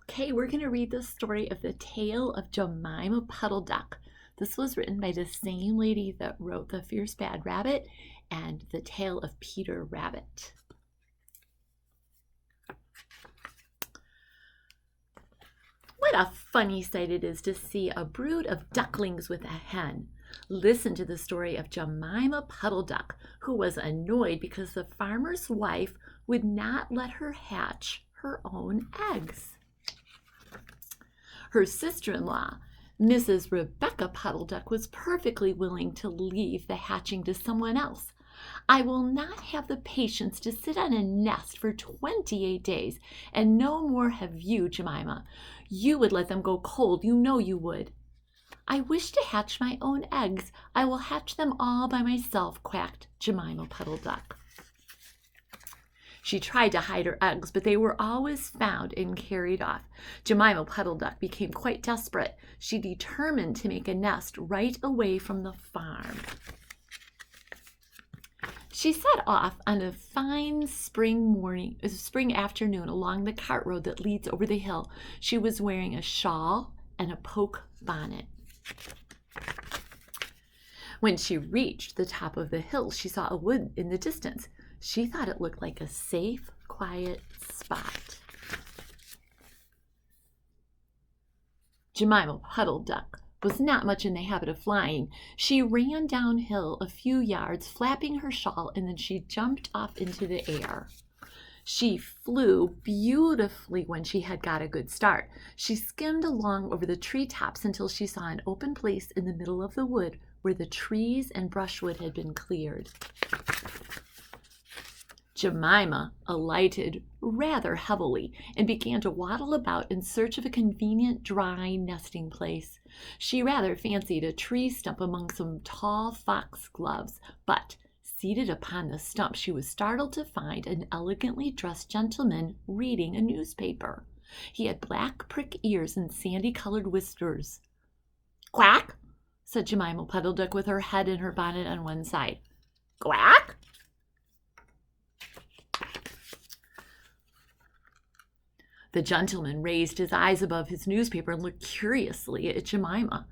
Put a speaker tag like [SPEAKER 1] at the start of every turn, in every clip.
[SPEAKER 1] Okay, we're going to read the story of the tale of Jemima Puddle-Duck. This was written by the same lady that wrote The Fierce Bad Rabbit and The Tale of Peter Rabbit. What a funny sight it is to see a brood of ducklings with a hen. Listen to the story of Jemima Puddle-Duck, who was annoyed because the farmer's wife would not let her hatch her own eggs. Her sister-in-law, Mrs. Rebecca Puddle-Duck, was perfectly willing to leave the hatching to someone else. "I will not have the patience to sit on a nest for 28 days, and no more have you, Jemima. You would let them go cold, you know you would." "I wish to hatch my own eggs. I will hatch them all by myself," quacked Jemima Puddle-Duck. She tried to hide her eggs, but they were always found and carried off. Jemima Puddle-Duck became quite desperate. She determined to make a nest right away from the farm. She set off on a fine spring afternoon along the cart road that leads over the hill. She was wearing a shawl and a poke bonnet. When she reached the top of the hill, she saw a wood in the distance. She thought it looked like a safe, quiet spot. Jemima Puddle-Duck was not much in the habit of flying. She ran downhill a few yards, flapping her shawl, and then she jumped off into the air. She flew beautifully when she had got a good start. She skimmed along over the treetops until she saw an open place in the middle of the wood where the trees and brushwood had been cleared. Jemima alighted rather heavily and began to waddle about in search of a convenient dry nesting place. She rather fancied a tree stump among some tall foxgloves, but seated upon the stump, she was startled to find an elegantly dressed gentleman reading a newspaper. He had black prick ears and sandy-colored whiskers. "Quack," said Jemima Puddle-Duck with her head and her bonnet on one side. "Quack." The gentleman raised his eyes above his newspaper and looked curiously at Jemima.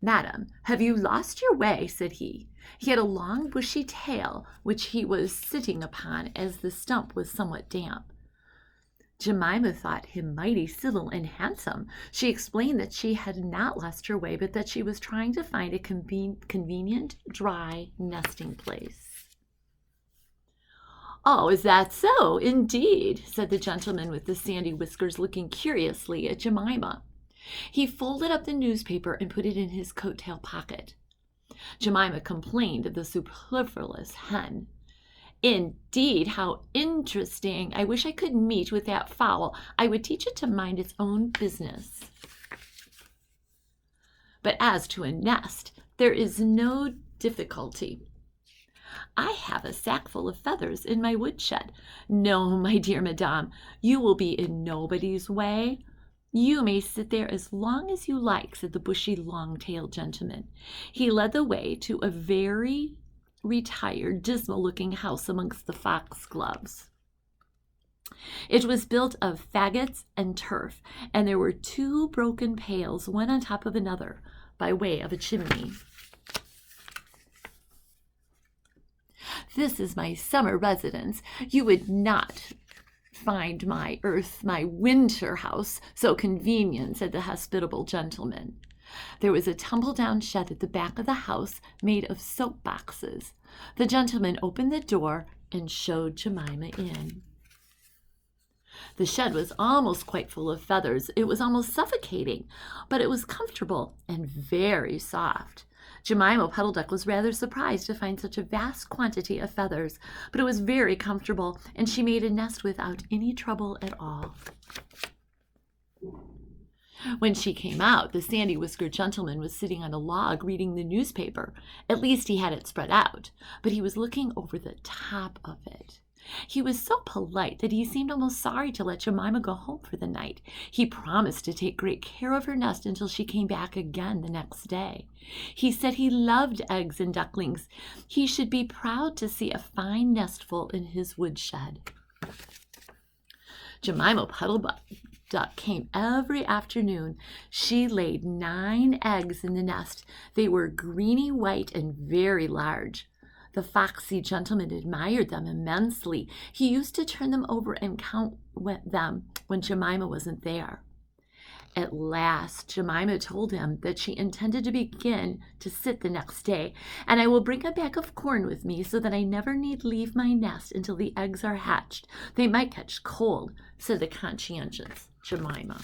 [SPEAKER 1] "Madam, have you lost your way?" said he. He had a long bushy tail, which he was sitting upon, as the stump was somewhat damp. Jemima thought him mighty civil and handsome. She explained that she had not lost her way, but that she was trying to find a convenient, dry nesting place. "Oh, is that so? Indeed," said the gentleman with the sandy whiskers, looking curiously at Jemima. He folded up the newspaper and put it in his coat-tail pocket. Jemima complained of the superfluous hen. "Indeed, how interesting! I wish I could meet with that fowl. I would teach it to mind its own business. But as to a nest, there is no difficulty. I have a sackful of feathers in my woodshed. No, my dear madame, you will be in nobody's way. You may sit there as long as you like," said the bushy, long-tailed gentleman. He led the way to a very retired, dismal-looking house amongst the foxgloves. It was built of faggots and turf, and there were 2 broken pails, one on top of another, by way of a chimney. "This is my summer residence. You would not find my winter house so convenient," said the hospitable gentleman. There was a tumble-down shed at the back of the house made of soap boxes. The gentleman opened the door and showed Jemima in. The shed was almost quite full of feathers. It was almost suffocating, but it was comfortable and very soft. Jemima Puddle-Duck was rather surprised to find such a vast quantity of feathers, but it was very comfortable, and she made a nest without any trouble at all. When she came out, the sandy-whiskered gentleman was sitting on a log reading the newspaper. At least he had it spread out, but he was looking over the top of it. He was so polite that he seemed almost sorry to let Jemima go home for the night. He promised to take great care of her nest until she came back again the next day. He said he loved eggs and ducklings. He should be proud to see a fine nestful in his woodshed. Jemima Puddle-Duck came every afternoon. She laid 9 eggs in the nest. They were greeny white and very large. The foxy gentleman admired them immensely. He used to turn them over and count them when Jemima wasn't there. At last, Jemima told him that she intended to begin to sit the next day, and I will bring a bag of corn with me so that I never need leave my nest until the eggs are hatched. They might catch cold, said the conscientious Jemima.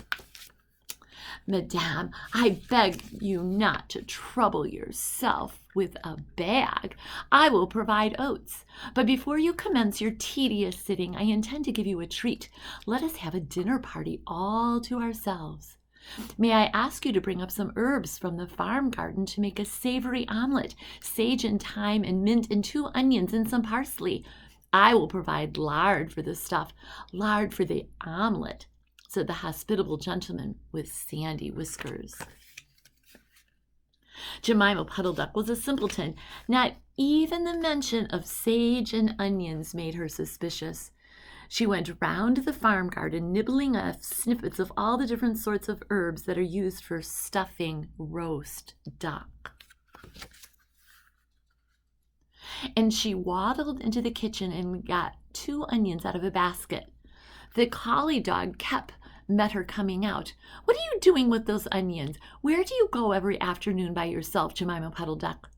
[SPEAKER 1] Madame, I beg you not to trouble yourself with a bag. I will provide oats. But before you commence your tedious sitting, I intend to give you a treat. Let us have a dinner party all to ourselves. May I ask you to bring up some herbs from the farm garden to make a savory omelet, sage and thyme and mint and 2 onions and some parsley. I will provide lard for the stuff, lard for the omelet, said the hospitable gentleman with sandy whiskers. Jemima Puddle-Duck was a simpleton. Not even the mention of sage and onions made her suspicious. She went round the farm garden, nibbling off snippets of all the different sorts of herbs that are used for stuffing roast duck. And she waddled into the kitchen and got 2 onions out of a basket. The collie dog Kep met her coming out. What are you doing with those onions? Where do you go every afternoon by yourself, Jemima Puddle-Duck?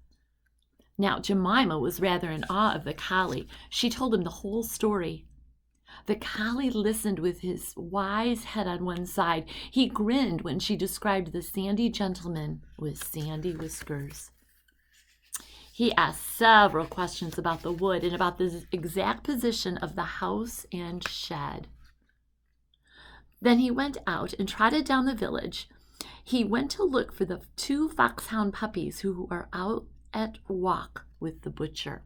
[SPEAKER 1] Now, Jemima was rather in awe of the collie. She told him the whole story. The collie listened with his wise head on one side. He grinned when she described the sandy gentleman with sandy whiskers. He asked several questions about the wood and about the exact position of the house and shed. Then he went out and trotted down the village. He went to look for the 2 foxhound puppies who were out at walk with the butcher.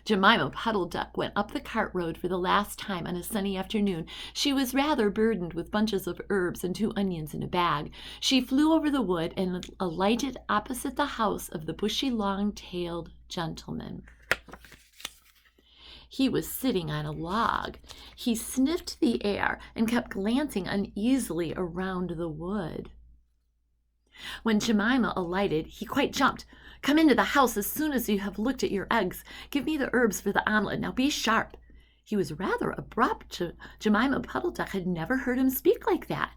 [SPEAKER 1] Jemima Puddle-Duck went up the cart road for the last time on a sunny afternoon. She was rather burdened with bunches of herbs and 2 onions in a bag. She flew over the wood and alighted opposite the house of the bushy, long-tailed gentleman. He was sitting on a log. He sniffed the air and kept glancing uneasily around the wood. When Jemima alighted, he quite jumped. "Come into the house as soon as you have looked at your eggs. Give me the herbs for the omelet. Now be sharp." He was rather abrupt. Jemima Puddle-Duck had never heard him speak like that.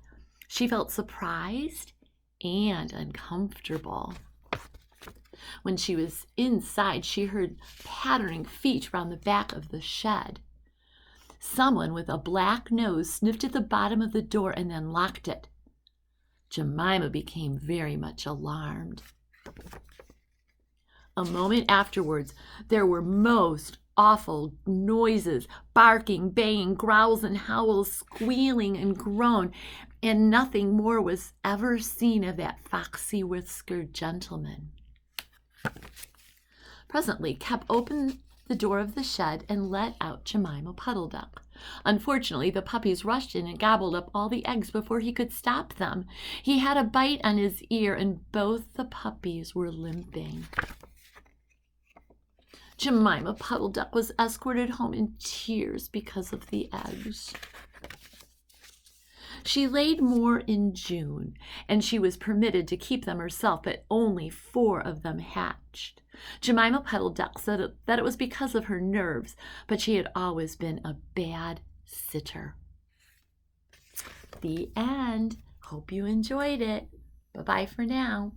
[SPEAKER 1] She felt surprised and uncomfortable. When she was inside, she heard pattering feet round the back of the shed. Someone with a black nose sniffed at the bottom of the door and then locked it. Jemima became very much alarmed. A moment afterwards, there were most awful noises, barking, baying, growls and howls, squealing and groan, and nothing more was ever seen of that foxy-whiskered gentleman. Presently, Kep opened the door of the shed and let out Jemima Puddle-Duck. Unfortunately, the puppies rushed in and gobbled up all the eggs before he could stop them. He had a bite on his ear, and both the puppies were limping. Jemima Puddle-Duck was escorted home in tears because of the eggs. She laid more in June, and she was permitted to keep them herself, but only 4 of them hatched. Jemima Puddle-Duck said that it was because of her nerves, but she had always been a bad sitter. The end. Hope you enjoyed it. Bye-bye for now.